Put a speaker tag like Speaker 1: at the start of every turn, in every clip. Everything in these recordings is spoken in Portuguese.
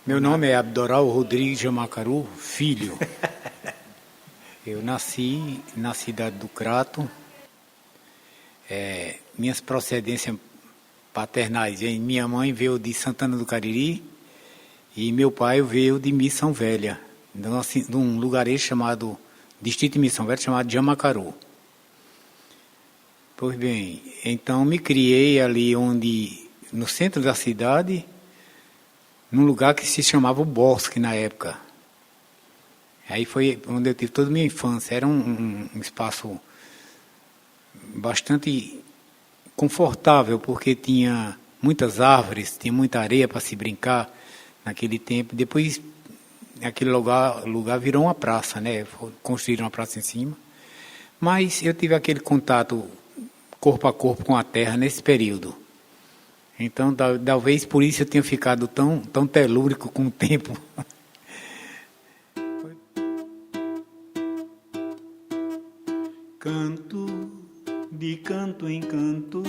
Speaker 1: Meu nome é Abdoral Rodrigues Jamacaru, filho. Eu nasci na cidade do Crato. Minhas procedências paternais, minha mãe veio de Santana do Cariri e meu pai veio de Missão Velha, de um lugarejo chamado, distrito de Missão Velha, chamado Jamacaru. Pois bem, então me criei ali no centro da cidade, num lugar que se chamava o Bosque na época. Aí foi onde eu tive toda a minha infância. Era um espaço bastante confortável, porque tinha muitas árvores, tinha muita areia para se brincar naquele tempo. Depois, aquele lugar virou uma praça, né? Construíram uma praça em cima. Mas eu tive aquele contato corpo a corpo com a terra nesse período. Então, talvez por isso eu tenha ficado tão telúrico com o tempo.
Speaker 2: Canto de canto em canto,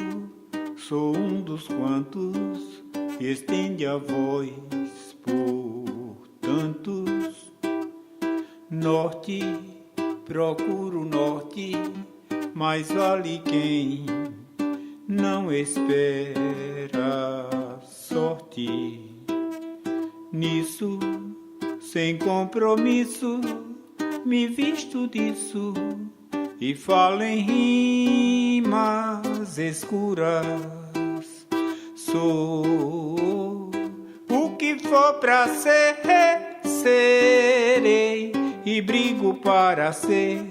Speaker 2: sou um dos quantos estende a voz por tantos. Norte, procuro norte, mas vale quem não espera sorte. Nisso, sem compromisso, me visto disso e falo em rimas escuras. Sou o que for pra ser, serei e brigo para ser.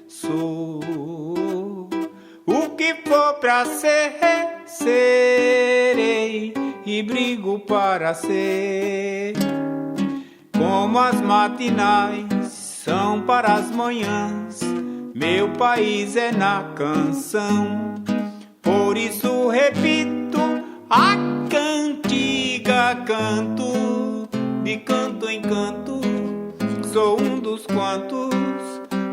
Speaker 2: Sou o que for pra ser, serei e brigo para ser. Como as matinais são para as manhãs, meu país é na canção. Por isso repito a cantiga, canto de canto em canto. Sou um dos quantos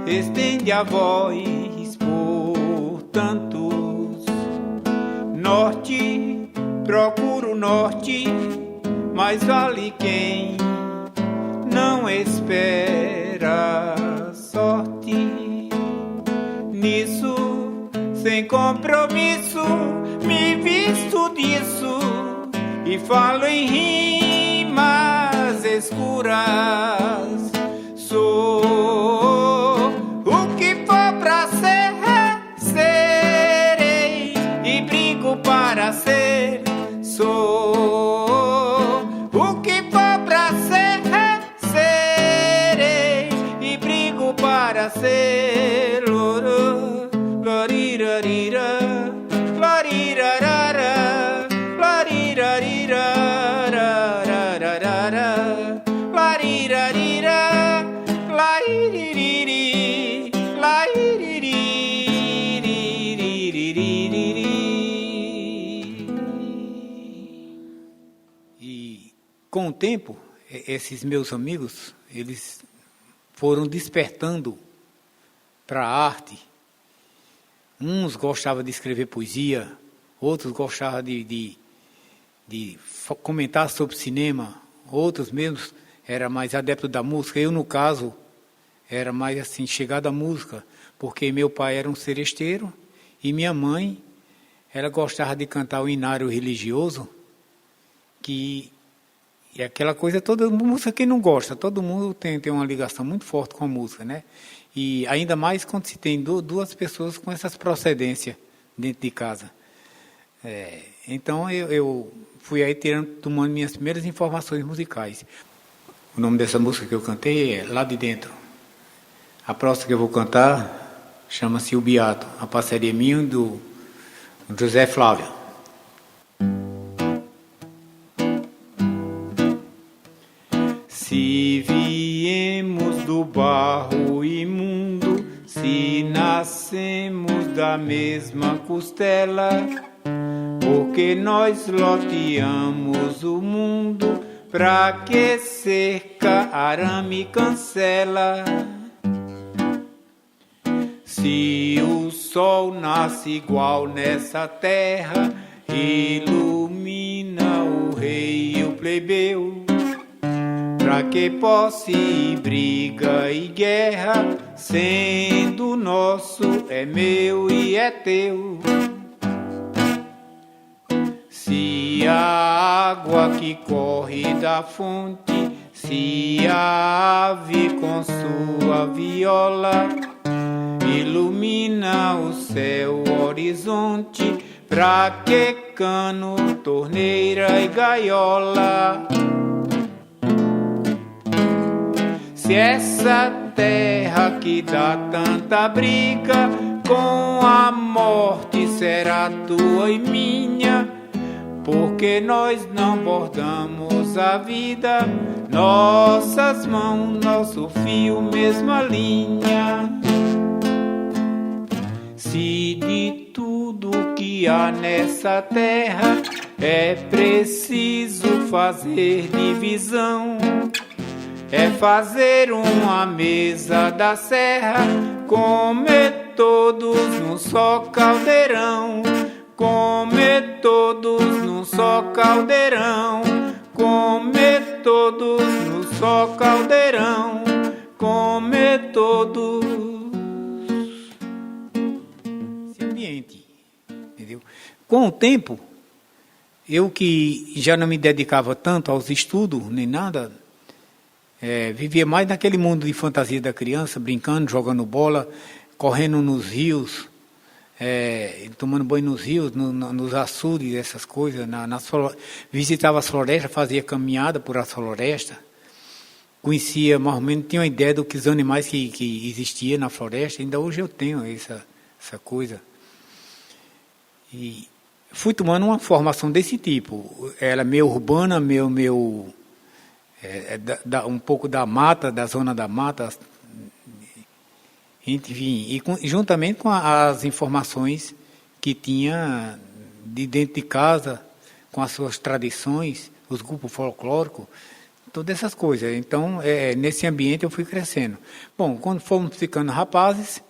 Speaker 2: estende a voz por tantos. Norte, procuro norte, mas vale quem não espera sorte. Nisso, sem compromisso, me visto disso e falo em rimas escuras. Sou o que for pra ser, serei e brigo para ser. Sou o que for pra ser, serei e brigo para ser. Larirarira, larirarara, larirarira, larirarira, laiririri, laiririri.
Speaker 1: E com o tempo, esses meus amigos, eles foram despertando para a arte. Uns gostavam de escrever poesia, outros gostavam de comentar sobre cinema, outros mesmos eram mais adeptos da música. Eu, no caso, era mais assim, chegado à música, porque meu pai era um seresteiro e minha mãe, ela gostava de cantar o inário religioso, que é aquela coisa, toda música quem não gosta, todo mundo tem uma ligação muito forte com a música, né? E ainda mais quando se tem duas pessoas com essas procedências dentro de casa. Então eu fui aí tomando minhas primeiras informações musicais. O nome dessa música que eu cantei é Lá de Dentro. A próxima que eu vou cantar chama-se O Beato, a parceria minha do José Flávio.
Speaker 2: Se viemos do barro imundo, se nascemos da mesma costela, porque nós loteamos o mundo, pra que cerca, arame, cancela. Se o sol nasce igual nessa terra, ilumina o rei e o plebeu, pra que posse e briga e guerra, sendo nosso é meu e é teu. Se a água que corre da fonte, se a ave com sua viola ilumina o céu, o horizonte, pra que cano, torneira e gaiola? Se essa terra que dá tanta briga, com a morte será tua e minha, porque nós não bordamos a vida, nossas mãos, nosso fio, mesma linha. Se de tudo que há nessa terra é preciso fazer divisão, é fazer uma mesa da serra, comer todos num só caldeirão, comer todos num só caldeirão, comer todos num só caldeirão, comer todos. Esse ambiente, entendeu? Com o tempo, eu que já não me dedicava tanto aos estudos, nem nada, vivia mais naquele mundo de fantasia da criança, brincando, jogando bola, correndo nos rios, tomando banho nos rios, nos açudes, essas coisas. Visitava as florestas, fazia caminhada por as florestas, conhecia mais ou menos, tinha uma ideia do que os animais que existiam na floresta. Ainda hoje eu tenho essa coisa. E fui tomando uma formação desse tipo. Era meio urbana, um pouco da mata, da zona da mata, enfim, e juntamente com as informações que tinha de dentro de casa, com as suas tradições, os grupos folclóricos, todas essas coisas. Então, nesse ambiente eu fui crescendo. Bom, quando fomos ficando rapazes,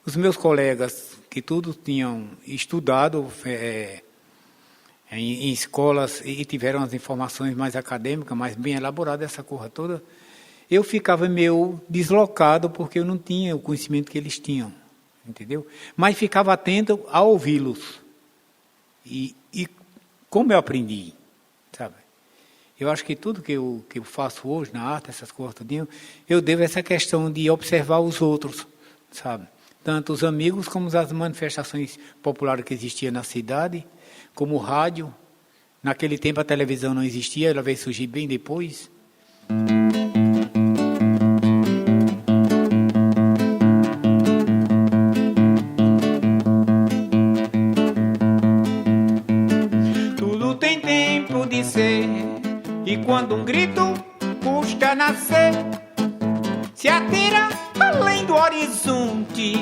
Speaker 2: os meus colegas, que todos tinham estudado em escolas e tiveram as informações mais acadêmicas, mais bem elaboradas, essa coisa toda, eu ficava meio deslocado porque eu não tinha o conhecimento que eles tinham, entendeu? Mas ficava atento a ouvi-los. E como eu aprendi, sabe? Eu acho que tudo que eu faço hoje na arte, essas coisas tudinho, eu devo a essa questão de observar os outros, sabe? Tanto os amigos como as manifestações populares que existiam na cidade, como o rádio. Naquele tempo a televisão não existia, ela veio surgir bem depois. Tudo tem tempo de ser, e quando um grito custa nascer, se atira além do horizonte,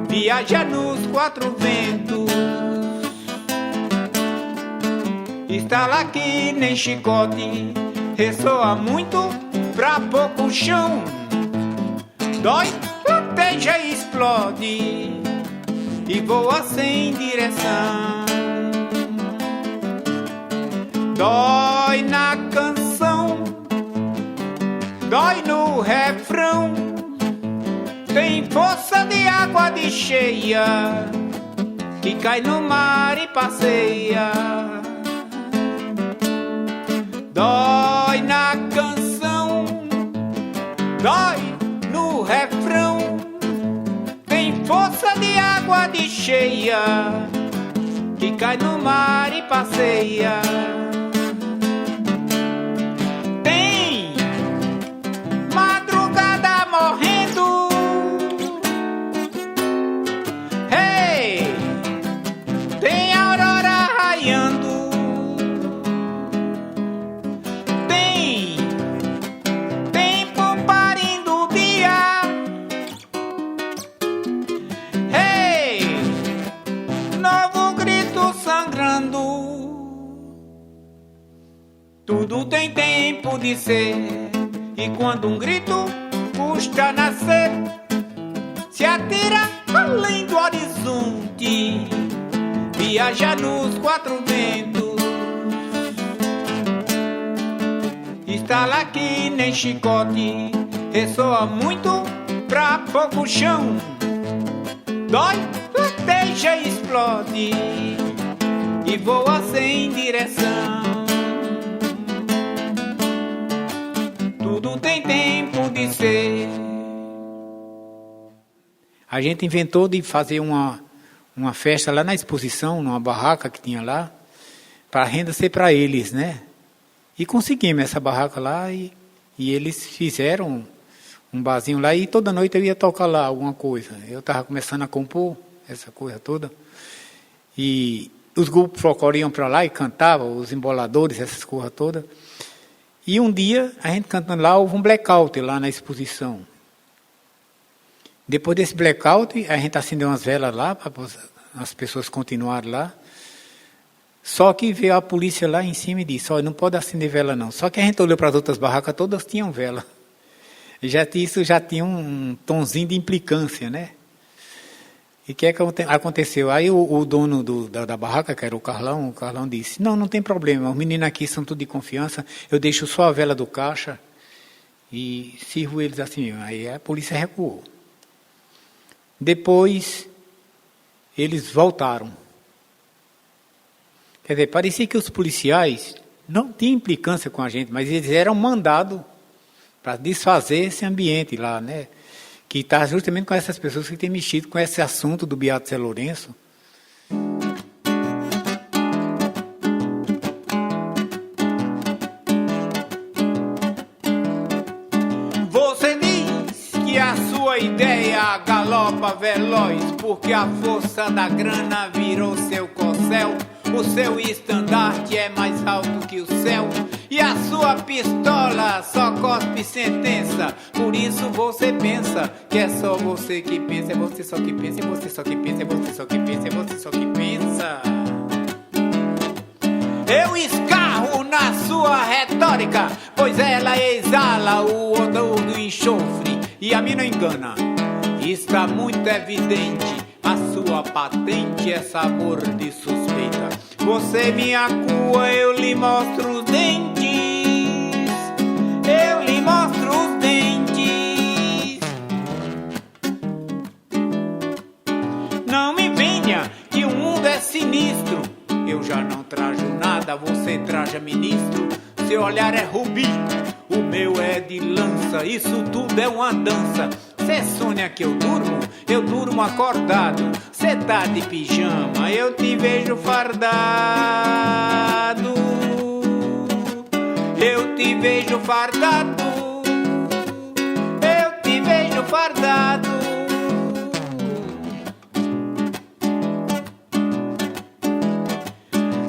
Speaker 2: viaja nos quatro ventos, estala que nem chicote, ressoa muito pra pouco chão, dói, lateja e explode, e voa sem direção. Dói na canção, dói no refrão, tem força de água de cheia, que cai no mar e passeia. Dói na canção, dói no refrão, tem força de água de cheia, que cai no mar e passeia. Tem madrugada morrendo, hey, tem aurora raiando, tudo tem tempo de ser, e quando um grito custa nascer, se atira além do horizonte, viaja nos quatro ventos,
Speaker 1: estala que nem chicote, ressoa muito pra pouco chão. Dói, deixa e explode e voa sem direção. Tudo tem tempo de ser. A gente inventou de fazer uma festa lá na exposição, numa barraca que tinha lá, para a renda ser para eles, né? E conseguimos essa barraca lá e eles fizeram um barzinho lá e toda noite eu ia tocar lá alguma coisa. Eu estava começando a compor essa coisa toda. E os grupos folclóricos iam para lá e cantavam, os emboladores, essas coisas todas. E um dia, a gente cantando lá, houve um blackout lá na exposição. Depois desse blackout, a gente acendeu umas velas lá, para as pessoas continuarem lá. Só que veio a polícia lá em cima e disse, olha, não pode acender vela não. Só que a gente olhou para as outras barracas, todas tinham vela. Isso já tinha um tonzinho de implicância, né? E o que aconteceu? Aí o dono da barraca, que era o Carlão disse, não tem problema, os meninos aqui são tudo de confiança, eu deixo só a vela do caixa e sirvo eles assim. Aí a polícia recuou. Depois, eles voltaram. Quer dizer, parecia que os policiais não tinham implicância com a gente, mas eles eram mandados para desfazer esse ambiente lá, né? Que está justamente com essas pessoas que têm mexido com esse assunto do Beato Zé Lourenço. Você diz que a sua ideia galopa veloz, porque a força da grana virou seu corcel. O seu estandarte é mais alto que o céu e a sua pistola só cospe sentença. Por isso você pensa que é só você que pensa. É você só que pensa, é você só que pensa, é você só que pensa, é você só que pensa. Eu escarro na sua retórica, pois ela exala o odor do enxofre. E a mim não engana, está muito evidente, a sua patente é sabor de suspeita. Você me acua, eu lhe mostro os dentes. Eu lhe mostro os dentes. Não me venha que o mundo é sinistro. Eu já não trajo nada, você traja ministro. Seu olhar é rubi, o meu é de lança. Isso tudo é uma dança. Cê sonha que eu durmo acordado. Cê tá de pijama, eu te vejo fardado. Eu te vejo fardado. Eu te vejo fardado.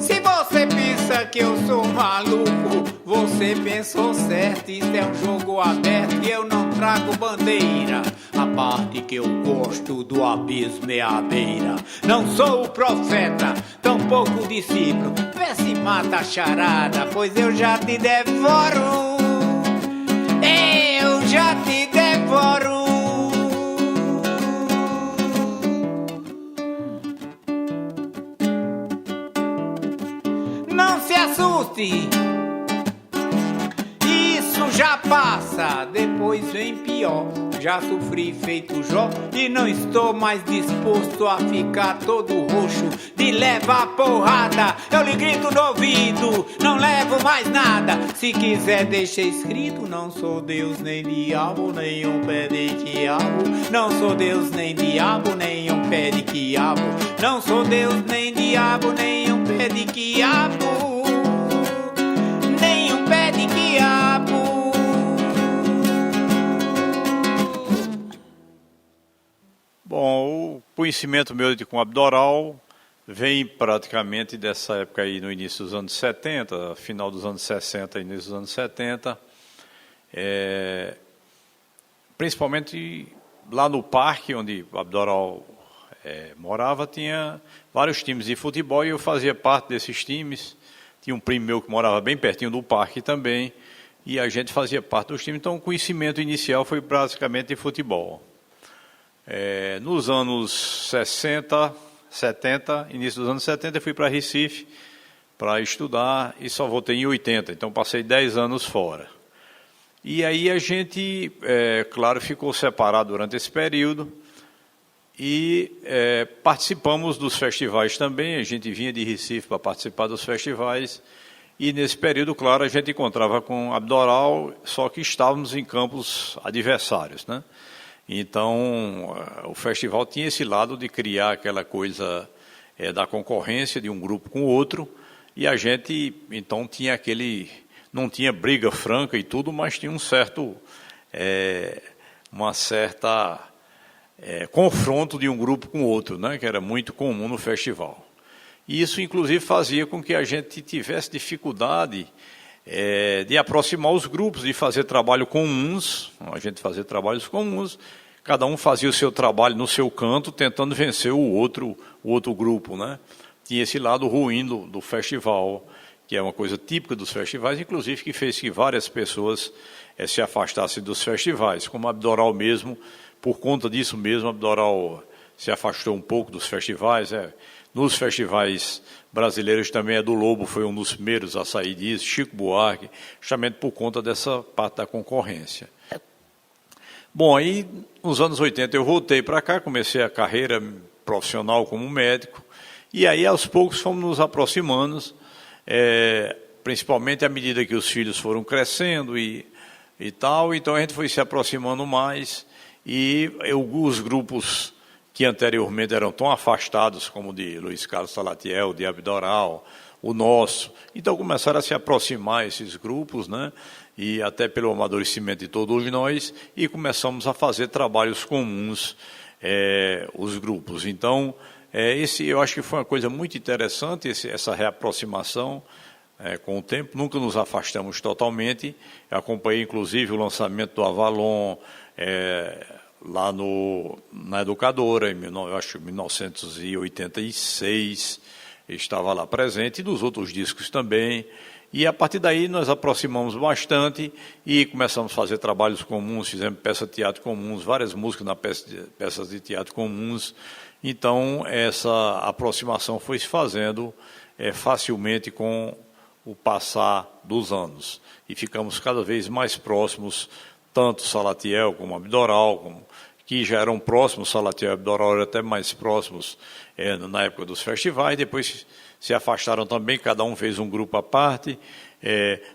Speaker 1: Se você pensa que eu sou maluco, você pensou certo. Isso é um jogo aberto e eu não trago bandeira. A parte que eu gosto do abismo é a beira. Não sou o profeta, tampouco o discípulo. Vê se mata a charada, pois eu já te devoro. Eu já te devoro. Não se assuste, isso já passa, depois vem pior. Já sofri feito Jó e não estou mais disposto a ficar todo roxo de levar porrada. Eu lhe grito no ouvido, não levo mais nada. Se quiser deixa escrito, não sou Deus nem diabo, nem um pé de quiabo. Não sou Deus nem diabo, nem um pé de quiabo. Não sou Deus nem diabo, nem um pé de quiabo. Nem um pé de quiabo.
Speaker 3: Bom, o conhecimento meu com Abdoral vem praticamente dessa época aí, no início dos anos 70, final dos anos 60 e início dos anos 70. Principalmente lá no parque onde Abdoral morava, tinha vários times de futebol e eu fazia parte desses times. Tinha um primo meu que morava bem pertinho do parque também e a gente fazia parte dos times. Então o conhecimento inicial foi basicamente de futebol. Nos anos 60, 70, início dos anos 70, eu fui para Recife para estudar e só voltei em 80, então passei 10 anos fora. E aí a gente, claro, ficou separado durante esse período e participamos dos festivais também. A gente vinha de Recife para participar dos festivais e nesse período, claro, a gente encontrava com Abdoral, só que estávamos em campos adversários, né? Então, o festival tinha esse lado de criar aquela coisa da concorrência de um grupo com o outro, e a gente, então, tinha não tinha briga franca e tudo, mas tinha uma certa confronto de um grupo com o outro, né, que era muito comum no festival. E isso, inclusive, fazia com que a gente tivesse dificuldade de aproximar os grupos, de fazer trabalho comuns, a gente fazia trabalhos comuns, cada um fazia o seu trabalho no seu canto, tentando vencer o outro grupo, né? Tinha esse lado ruim do festival, que é uma coisa típica dos festivais, inclusive que fez que várias pessoas se afastassem dos festivais, como Abdoral mesmo, por conta disso mesmo, Abdoral se afastou um pouco dos festivais. Nos festivais brasileiros também, Edu Lobo foi um dos primeiros a sair disso, Chico Buarque, justamente por conta dessa parte da concorrência. Bom, aí nos anos 80 eu voltei para cá, comecei a carreira profissional como médico, e aí aos poucos fomos nos aproximando, principalmente à medida que os filhos foram crescendo e tal, então a gente foi se aproximando mais, e os grupos que anteriormente eram tão afastados, como o de Luiz Carlos Salatiel, de Abdoral, o nosso. Então começaram a se aproximar esses grupos, né? E até pelo amadurecimento de todos nós, e começamos a fazer trabalhos comuns, os grupos. Então, eu acho que foi uma coisa muito interessante, essa reaproximação com o tempo. Nunca nos afastamos totalmente. Eu acompanhei, inclusive, o lançamento do Avalon, lá na Educadora, eu acho que em 1986, estava lá presente, e dos outros discos também. E a partir daí nós aproximamos bastante e começamos a fazer trabalhos comuns, fizemos peças de teatro comuns, várias músicas na peças de teatro comuns. Então essa aproximação foi se fazendo facilmente com o passar dos anos. E ficamos cada vez mais próximos, tanto Salatiel como Abdoral, que já eram próximos, Salatiel e Abdoral eram até mais próximos na época dos festivais, depois se afastaram também, cada um fez um grupo à parte,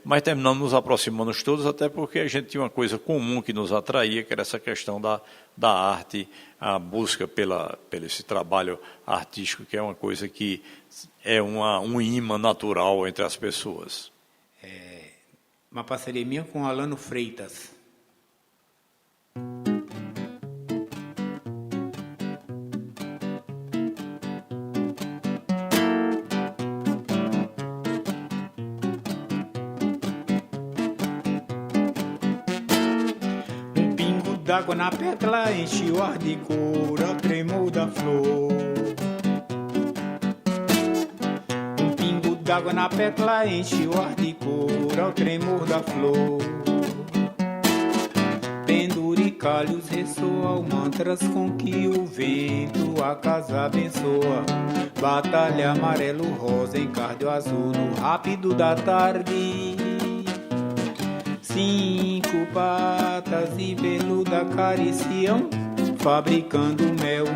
Speaker 3: mas terminamos nos aproximando todos, até porque a gente tinha uma coisa comum que nos atraía, que era essa questão da arte, a busca pelo esse trabalho artístico, que é uma coisa que é um imã natural entre as pessoas.
Speaker 1: Uma parceria minha com Alano Freitas. D'água na pétala enche o ar de cor, ao tremor da flor. Um pingo d'água na pétala enche o ar de cor, ao tremor da flor. Penduricalhos ressoam mantras com que o vento a casa abençoa. Batalha amarelo, rosa em cardio azul no rápido da tarde. 5 patas de veludo acariciam, fabricando mel.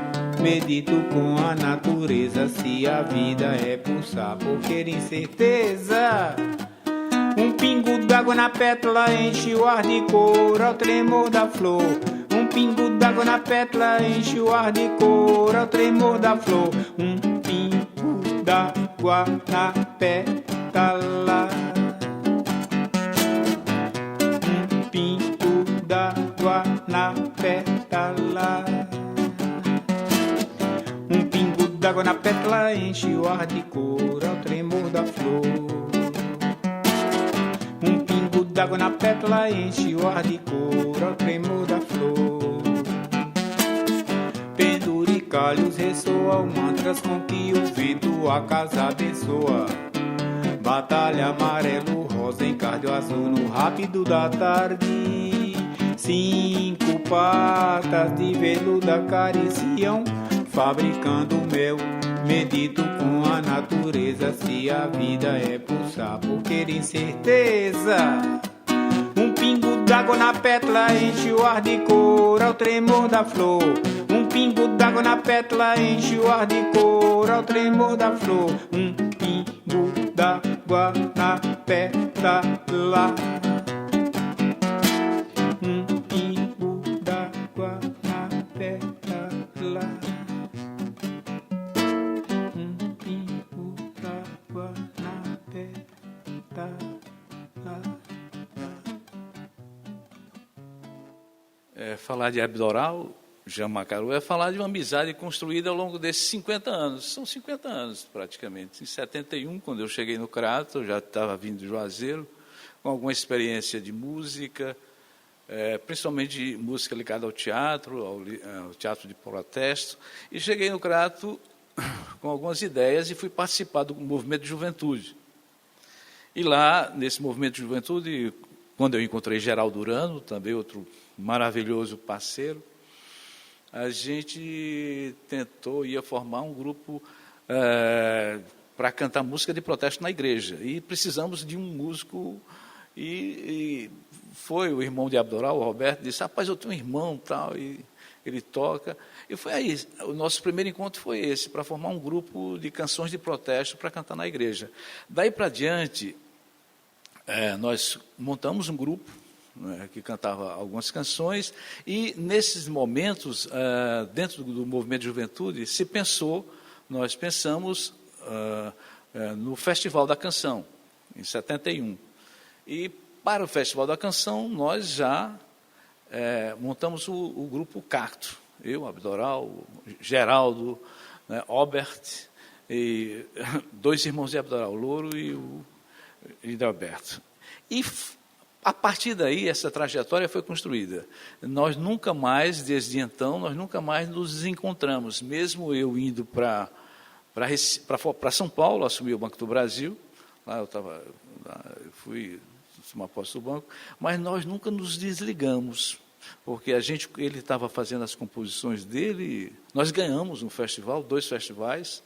Speaker 1: Medito com a natureza, se a vida é pulsar por querer incerteza. Um pingo d'água na pétala enche o ar de cor, ao tremor da flor. Um pingo d'água na pétala enche o ar de cor, ao tremor da flor. Um pingo d'água na pétala. Na pétala. Um pingo d'água na pétala enche o ar de cor, ao tremor da flor. Um pingo d'água na pétala enche o ar de cor, ao tremor da flor. Penduricalhos ressoam mantras com que o vento a casa abençoa. Batalha amarelo, rosa em cardio azul no rápido da tarde. 5 patas de veludo acariciam, fabricando mel. Medito com a natureza, se a vida é pulsar por querer incerteza. Um pingo d'água na pétala enche o ar de cor ao tremor da flor. Um pingo d'água na pétala enche o ar de cor ao tremor da flor. Um pingo d'água na pétala. Um pingo d'água na pétala. Um pingo d'água na pétala.
Speaker 4: Falar de Abdoral Jamacaru é falar de uma amizade construída ao longo desses 50 anos. São 50 anos, praticamente. Em 71, quando eu cheguei no Crato, eu já estava vindo de Juazeiro, com alguma experiência de música, principalmente de música ligada ao teatro, ao teatro de protesto. E cheguei no Crato com algumas ideias e fui participar do movimento de juventude. E lá, nesse movimento de juventude, quando eu encontrei Geraldo Urano, também outro maravilhoso parceiro, a gente ia formar um grupo para cantar música de protesto na igreja. E precisamos de um músico. E foi o irmão de Abdoral, o Roberto, disse, rapaz, eu tenho um irmão, tal, e ele toca. E foi aí, o nosso primeiro encontro foi esse, para formar um grupo de canções de protesto para cantar na igreja. Daí para diante, nós montamos um grupo, que cantava algumas canções, e nesses momentos, dentro do movimento de juventude, nós pensamos no Festival da Canção, em 71. E para o Festival da Canção, nós já montamos o grupo Cacto, eu, Abdoral, Geraldo, Obert, e 2 irmãos de Abdoral, o Louro e o Hidalberto. E a partir daí, essa trajetória foi construída. Nós nunca mais, desde então, nos desencontramos. Mesmo eu indo para São Paulo, assumi o Banco do Brasil, lá eu fui tomar posse do banco, mas nós nunca nos desligamos, porque ele estava fazendo as composições dele, nós ganhamos um festival, 2 festivais,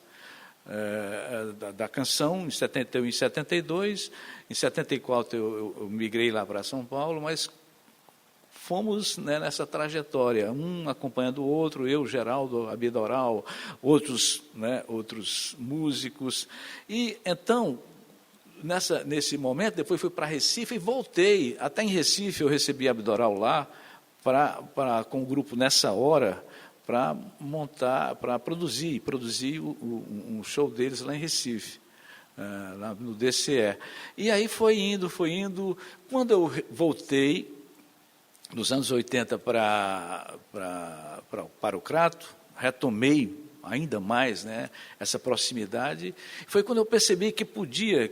Speaker 4: da canção, em 71 e 72, em 74 eu migrei lá para São Paulo, mas fomos nessa trajetória, um acompanhando o outro, eu, Geraldo, Abdoral, outros músicos, e então, nesse momento, depois fui para Recife e voltei, até em Recife eu recebi Abdoral lá, com o grupo Nessa Hora, para produzir um show deles lá em Recife, lá no DCE. E aí foi indo. Quando eu voltei, nos anos 80, para o Crato, retomei ainda mais essa proximidade, foi quando eu percebi que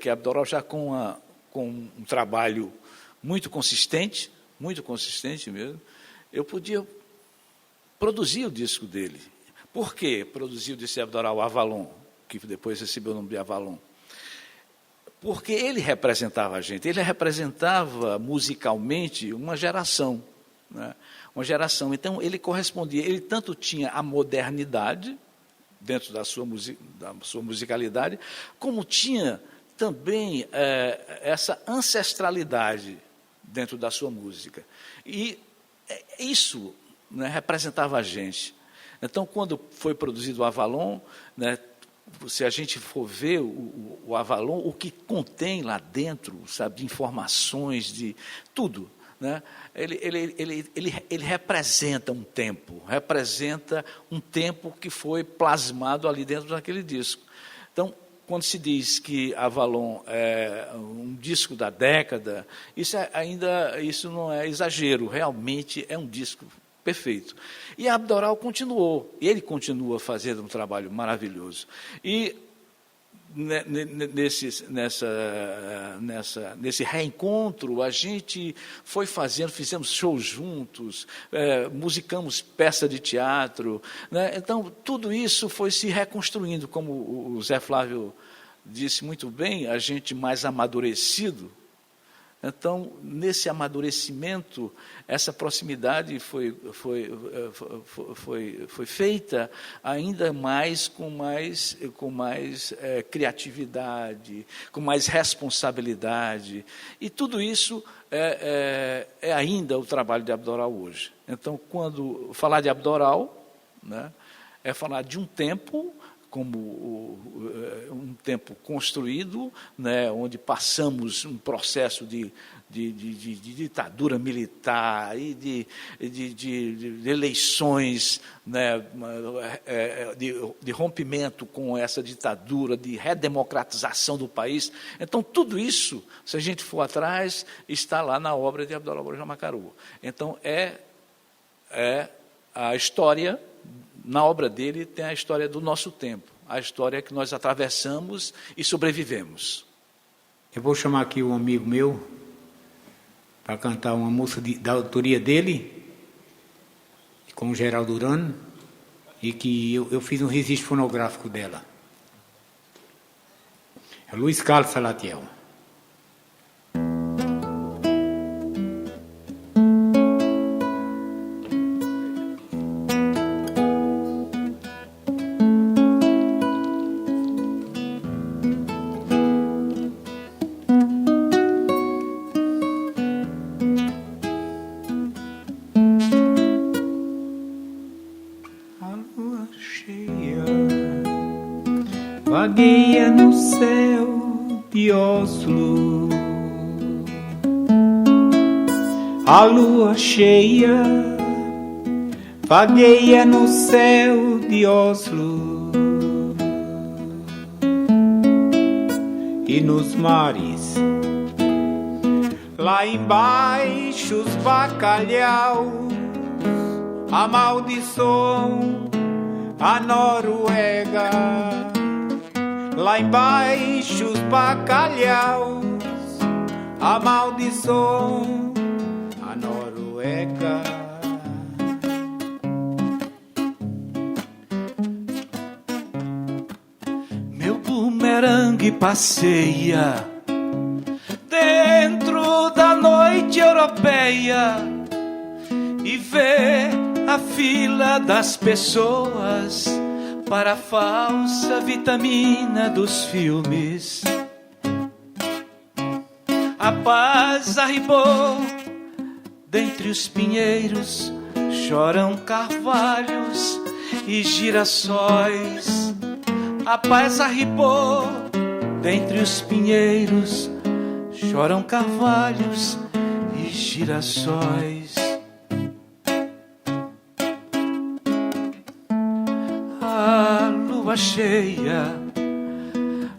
Speaker 4: Abdoral já com um trabalho muito consistente mesmo, eu podia produzir o disco dele. Por que produziu o disco de Abdoral, Avalon, que depois recebeu o nome de Avalon? Porque ele representava a gente, ele representava musicalmente uma geração. Uma geração. Então, ele correspondia, ele tanto tinha a modernidade, dentro da sua musicalidade, como tinha também essa ancestralidade dentro da sua música. E isso representava a gente. Então, quando foi produzido o Avalon, se a gente for ver o Avalon, o que contém lá dentro, sabe, de informações, de tudo, ele representa um tempo que foi plasmado ali dentro daquele disco. Então, quando se diz que Avalon é um disco da década, isso não é exagero, realmente é um disco perfeito. E Abdoral continuou, e ele continua fazendo um trabalho maravilhoso. E nesse reencontro, a gente foi fizemos shows juntos, musicamos peça de teatro, Então, tudo isso foi se reconstruindo, como o Zé Flávio disse muito bem, a gente mais amadurecido, Então, nesse amadurecimento, essa proximidade foi feita ainda mais com mais criatividade, com mais responsabilidade. E tudo isso é ainda o trabalho de Abdoral hoje. Então, quando falar de Abdoral, né, é falar de um tempo como um tempo construído, né, onde passamos um processo de ditadura militar e de eleições, né, de rompimento com essa ditadura, de redemocratização do país. Então, tudo isso, se a gente for atrás, está lá na obra de Abdoral Borges Jamacaru. Então, é a história. Na obra dele tem a história do nosso tempo, a história que nós atravessamos e sobrevivemos.
Speaker 1: Eu vou chamar aqui um amigo meu para cantar uma música da autoria dele, com o Geraldo Urano, e que eu fiz um registro fonográfico dela. É Luiz Carlos Salatiel. Vagueia no céu de Oslo, a lua cheia vagueia no céu de Oslo, e nos mares lá embaixo os bacalhaus amaldiçoam a Noruega. Lá embaixo os bacalhaus amaldiçoam a Noruega.
Speaker 4: Meu bumerangue passeia dentro da noite europeia e vê a fila das pessoas para a falsa vitamina dos filmes. A paz arribou, dentre os pinheiros choram carvalhos e girassóis. A paz arribou, dentre os pinheiros choram carvalhos e girassóis. Lua cheia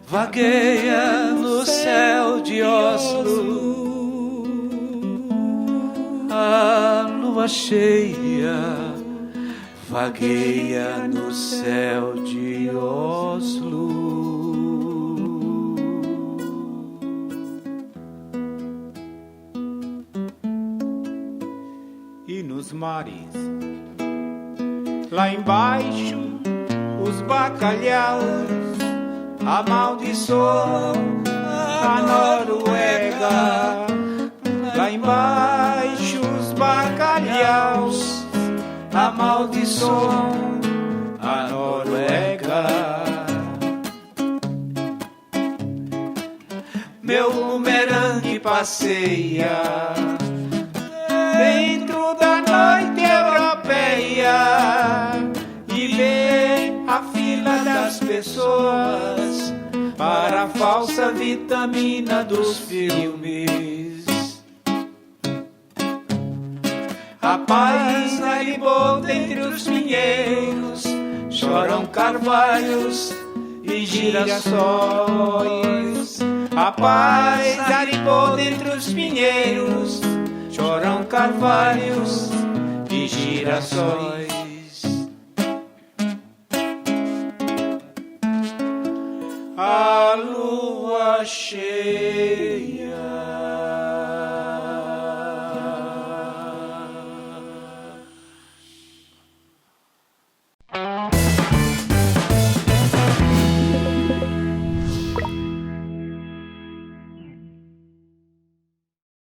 Speaker 4: vagueia no céu de Oslo. A lua cheia vagueia no céu de Oslo.
Speaker 1: E nos mares lá embaixo os bacalhaus amaldiçoam a Noruega. Lá embaixo os bacalhaus amaldiçoam a Noruega. Meu bumerangue passeia dentro da noite europeia e vê a fila das pessoas para a falsa vitamina dos filmes. A paz arribou dentre os pinheiros, choram carvalhos e girassóis. A paz arribou dentre os pinheiros, choram carvalhos e girassóis. A lua cheia